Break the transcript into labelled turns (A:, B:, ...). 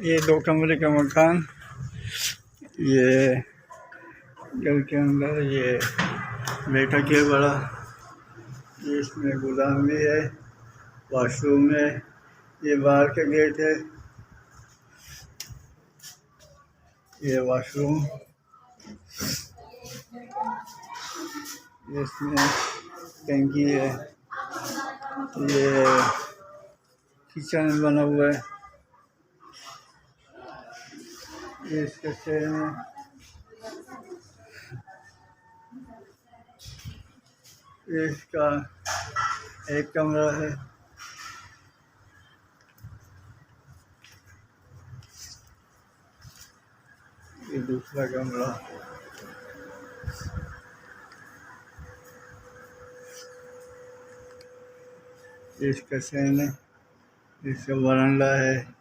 A: ये 2 कमरे का मकान, ये घर के अंदर ये बैठक है बड़ा, ये इसमें गोदाम भी है, वॉशरूम है, ये बाहर का गेट है, ये वॉशरूम, इसमें टंकी है, ये किचन बना हुआ है, ये इसका शहर में ये इसका एक कमरा है, ये दूसरा कमरा, इसका शहर है, इसका बरामदा है।